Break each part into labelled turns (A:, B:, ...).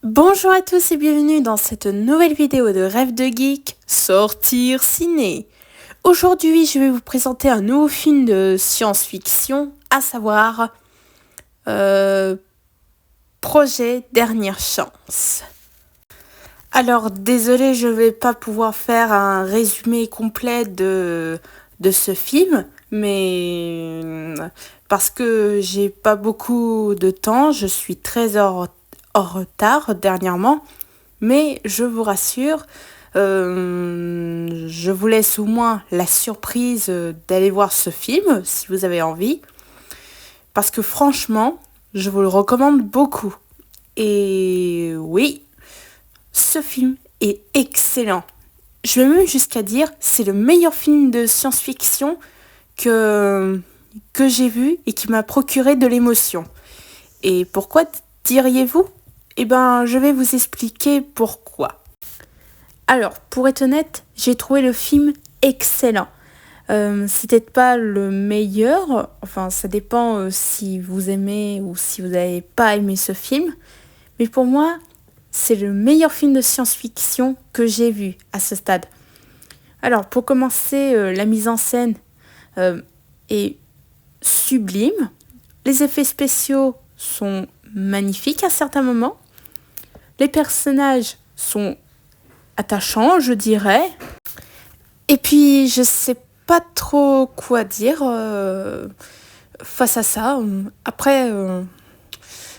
A: Bonjour à tous et bienvenue dans cette nouvelle vidéo de Rêve de Geek, Sortir Ciné. Aujourd'hui, je vais vous présenter un nouveau film de science-fiction, à savoir Projet Dernière Chance. Alors, désolé, je vais pas pouvoir faire un résumé complet de ce film, mais parce que j'ai pas beaucoup de temps, je suis très en retard dernièrement, mais je vous rassure, je vous laisse au moins la surprise d'aller voir ce film si vous avez envie, parce que franchement, je vous le recommande beaucoup. Et oui, ce film est excellent. Je vais même jusqu'à dire c'est le meilleur film de science-fiction que j'ai vu et qui m'a procuré de l'émotion. Et pourquoi diriez-vous ? Eh ben, je vais vous expliquer pourquoi. Alors, pour être honnête, j'ai trouvé le film excellent. C'est peut-être pas le meilleur, enfin ça dépend si vous aimez ou si vous n'avez pas aimé ce film, mais pour moi, c'est le meilleur film de science-fiction que j'ai vu à ce stade. Alors, pour commencer, la mise en scène est sublime. Les effets spéciaux sont magnifiques à certains moments. Les personnages sont attachants, je dirais. Et puis, je sais pas trop quoi dire face à ça. Après,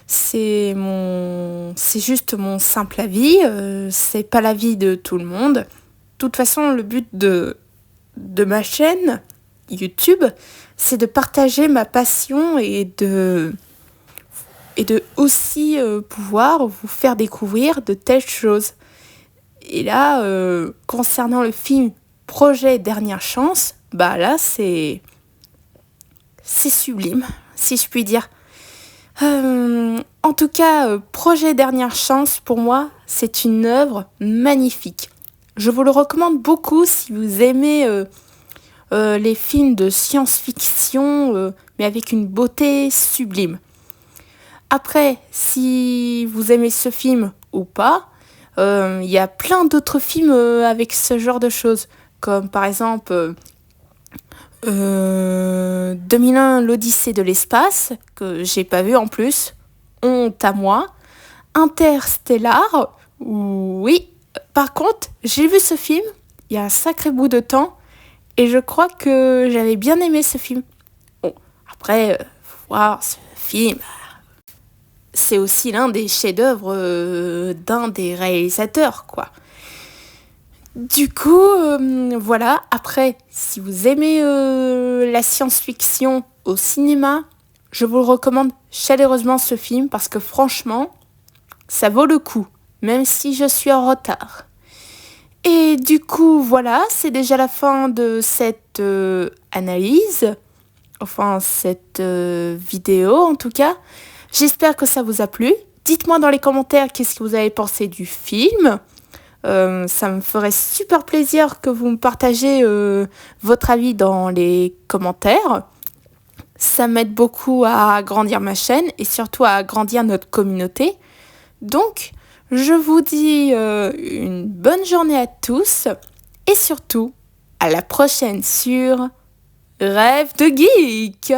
A: c'est juste mon simple avis. C'est pas l'avis de tout le monde. De toute façon, le but de ma chaîne YouTube, c'est de partager ma passion et de aussi pouvoir vous faire découvrir de telles choses. Et là, concernant le film Projet Dernière Chance, bah là, c'est sublime, si je puis dire. En tout cas, Projet Dernière Chance, pour moi, c'est une œuvre magnifique. Je vous le recommande beaucoup si vous aimez les films de science-fiction, mais avec une beauté sublime. Après, si vous aimez ce film ou pas, il y a plein d'autres films avec ce genre de choses, comme par exemple 2001 l'Odyssée de l'espace, que j'ai pas vu en plus, honte à moi, Interstellar, oui, par contre, j'ai vu ce film il y a un sacré bout de temps, et je crois que j'avais bien aimé ce film. Bon, après, faut voir ce film. C'est aussi l'un des chefs-d'œuvre d'un des réalisateurs, quoi. Du coup, voilà. Après, si vous aimez la science-fiction au cinéma, je vous le recommande chaleureusement ce film parce que franchement, ça vaut le coup, même si je suis en retard. Et du coup, voilà, c'est déjà la fin de cette analyse, enfin cette vidéo en tout cas. J'espère que ça vous a plu. Dites-moi dans les commentaires qu'est-ce que vous avez pensé du film. Ça me ferait super plaisir que vous me partagez votre avis dans les commentaires. Ça m'aide beaucoup à agrandir ma chaîne et surtout à agrandir notre communauté. Donc, je vous dis une bonne journée à tous et surtout à la prochaine sur Rêve de Geek.